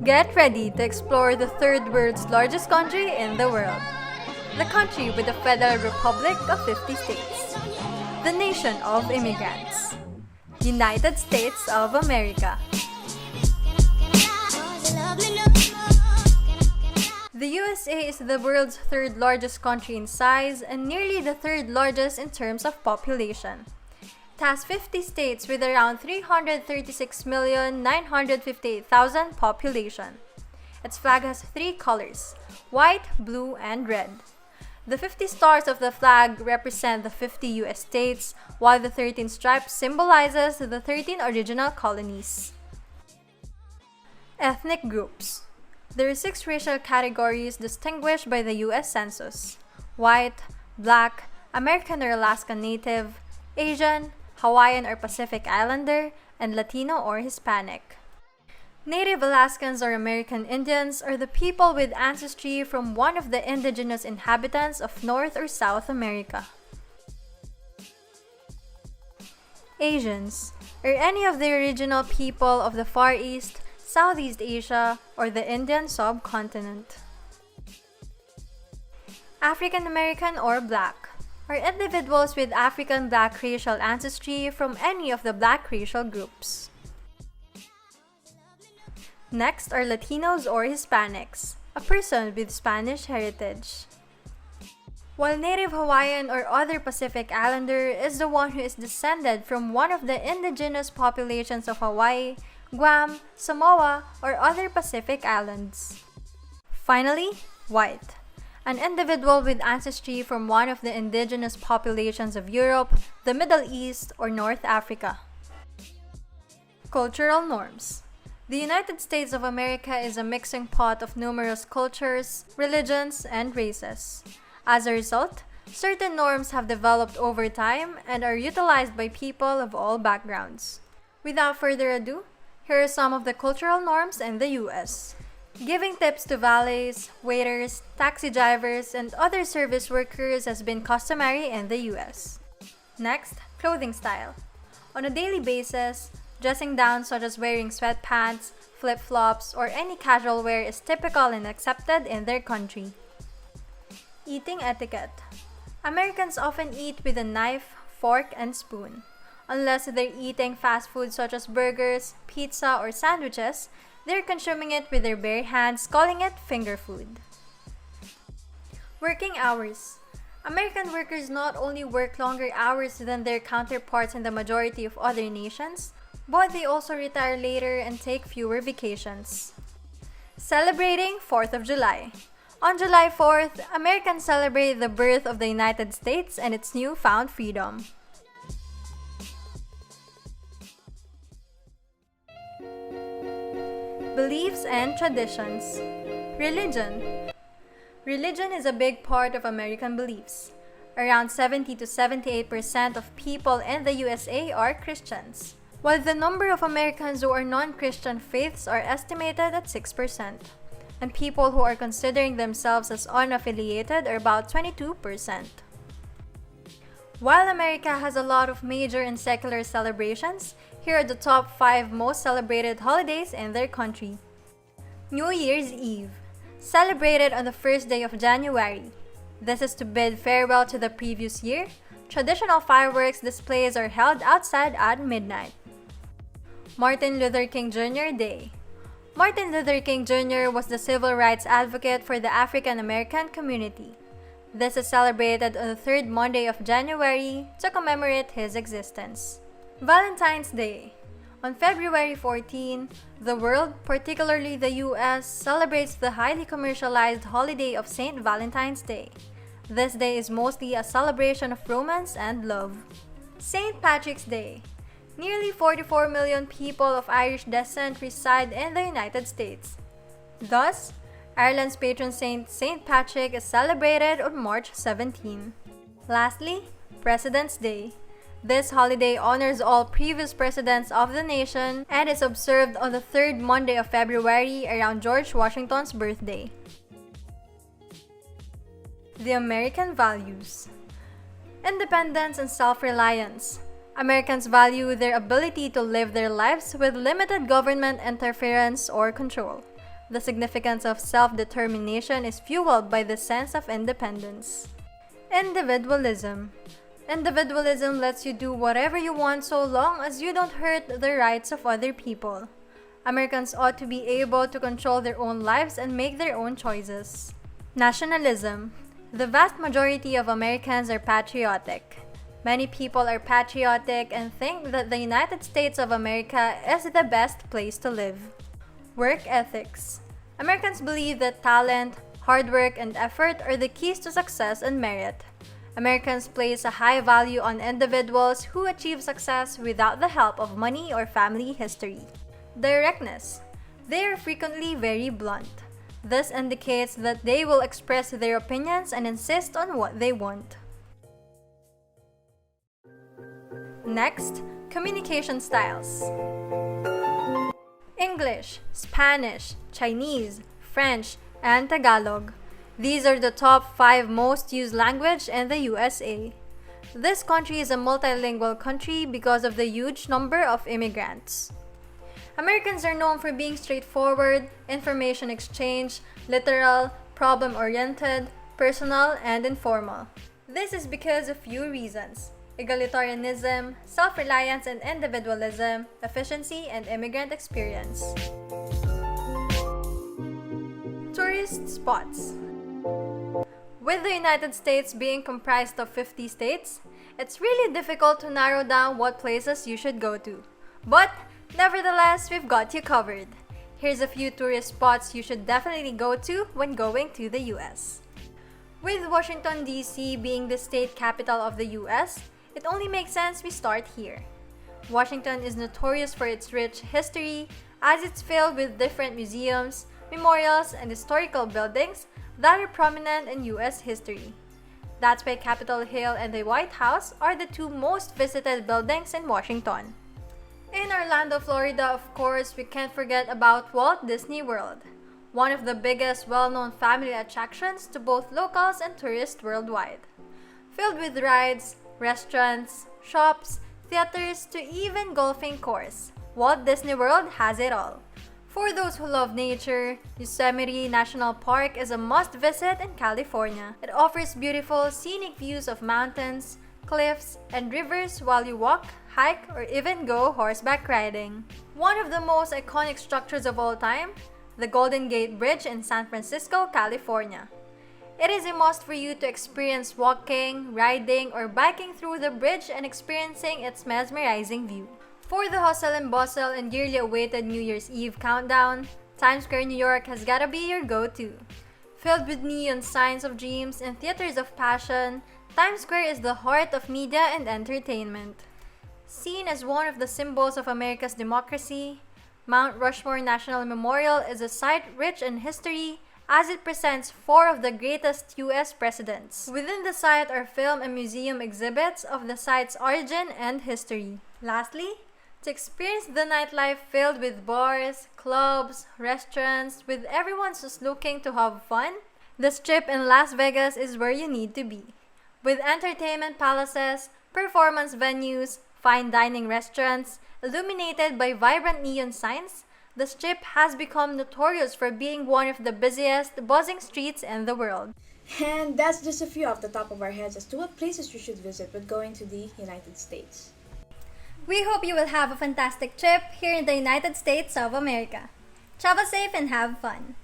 Get ready to explore the third world's largest country in the world. The country with a federal republic of 50 states. The nation of immigrants. United States of America. The USA is the world's third largest country in size and nearly the third largest in terms of population. It has 50 states with around 336,958,000 population. Its flag has three colors, white, blue, and red. The 50 stars of the flag represent the 50 US states, while the 13 stripes symbolizes the 13 original colonies. Ethnic groups. There are 6 racial categories distinguished by the US Census: white, black, American or Alaskan Native, Asian, Hawaiian or Pacific Islander, and Latino or Hispanic. Native Alaskans or American Indians are the people with ancestry from one of the indigenous inhabitants of North or South America. Asians are any of the original people of the Far East, Southeast Asia, or the Indian subcontinent. African American or Black are individuals with African Black racial ancestry from any of the Black racial groups. Next are Latinos or Hispanics, a person with Spanish heritage. While Native Hawaiian or other Pacific Islander is the one who is descended from one of the indigenous populations of Hawaii, Guam, Samoa, or other Pacific islands. Finally, white, an individual with ancestry from one of the indigenous populations of Europe, the Middle East, or North Africa. Cultural norms. The United States of America is a mixing pot of numerous cultures, religions, and races. As a result, certain norms have developed over time and are utilized by people of all backgrounds. Without further ado, here are some of the cultural norms in the US. Giving tips to valets, waiters, taxi drivers, and other service workers has been customary in the US. Next, clothing style. On a daily basis, dressing down such as wearing sweatpants, flip-flops, or any casual wear is typical and accepted in their country. Eating etiquette. Americans often eat with a knife, fork, and spoon. Unless they're eating fast food such as burgers, pizza, or sandwiches, they're consuming it with their bare hands, calling it finger food. Working hours. American workers not only work longer hours than their counterparts in the majority of other nations, but they also retire later and take fewer vacations. Celebrating 4th of July. On July 4th, Americans celebrate the birth of the United States and its newfound freedom. Beliefs and traditions. Religion. Religion is a big part of American beliefs. Around 70 to 78% of people in the USA are Christians, while the number of Americans who are non-Christian faiths are estimated at 6%, and people who are considering themselves as unaffiliated are about 22%. While America has a lot of major and secular celebrations, here are the top 5 most celebrated holidays in their country. New Year's Eve, celebrated on the first day of January. This is to bid farewell to the previous year. Traditional fireworks displays are held outside at midnight. Martin Luther King Jr. Day. Martin Luther King Jr. was the civil rights advocate for the African American community. This is celebrated on the third Monday of January to commemorate his existence. Valentine's Day. On February 14, the world, particularly the US, celebrates the highly commercialized holiday of St. Valentine's Day. This day is mostly a celebration of romance and love. St. Patrick's Day. Nearly 44 million people of Irish descent reside in the United States. Thus, Ireland's patron saint, St. Patrick, is celebrated on March 17. Lastly, President's Day. This holiday honors all previous presidents of the nation and is observed on the third Monday of February around George Washington's birthday. The American Values. Independence and self-reliance. Americans value their ability to live their lives with limited government interference or control. The significance of self-determination is fueled by the sense of independence. Individualism. Individualism lets you do whatever you want so long as you don't hurt the rights of other people. Americans ought to be able to control their own lives and make their own choices. Nationalism. The vast majority of Americans are patriotic. Many people are patriotic and think that the United States of America is the best place to live. Work ethics. Americans believe that talent, hard work, and effort are the keys to success and merit. Americans place a high value on individuals who achieve success without the help of money or family history. Directness. They are frequently very blunt. This indicates that they will express their opinions and insist on what they want. Next, communication styles. English, Spanish, Chinese, French, and Tagalog. These are the top 5 most used language in the USA. This country is a multilingual country because of the huge number of immigrants. Americans are known for being straightforward, information exchange, literal, problem-oriented, personal, and informal. This is because of few reasons: egalitarianism, self-reliance and individualism, efficiency, and immigrant experience. Tourist spots. With the United States being comprised of 50 states, it's really difficult to narrow down what places you should go to. But nevertheless, we've got you covered. Here's a few tourist spots you should definitely go to when going to the US. With Washington, D.C. being the state capital of the US, it only makes sense we start here. Washington is notorious for its rich history, as it's filled with different museums, memorials, and historical buildings that are prominent in US history. That's why Capitol Hill and the White House are the 2 most visited buildings in Washington. In Orlando, Florida, of course, we can't forget about Walt Disney World, one of the biggest well-known family attractions to both locals and tourists worldwide. Filled with rides, restaurants, shops, theaters, to even golfing course, Walt Disney World has it all. For those who love nature, Yosemite National Park is a must-visit in California. It offers beautiful, scenic views of mountains, cliffs, and rivers while you walk, hike, or even go horseback riding. One of the most iconic structures of all time, the Golden Gate Bridge in San Francisco, California. It is a must for you to experience walking, riding, or biking through the bridge and experiencing its mesmerizing view. For the hustle and bustle and dearly awaited New Year's Eve countdown, Times Square, New York has gotta be your go-to. Filled with neon signs of dreams and theaters of passion, Times Square is the heart of media and entertainment. Seen as one of the symbols of America's democracy, Mount Rushmore National Memorial is a site rich in history as it presents 4 of the greatest U.S. presidents. Within the site are film and museum exhibits of the site's origin and history. Lastly, to experience the nightlife filled with bars, clubs, restaurants, with everyone just looking to have fun, the Strip in Las Vegas is where you need to be. With entertainment palaces, performance venues, fine dining restaurants, illuminated by vibrant neon signs, the Strip has become notorious for being one of the busiest, buzzing streets in the world. And that's just a few off the top of our heads as to what places you should visit when going to the United States. We hope you will have a fantastic trip here in the United States of America. Travel safe and have fun!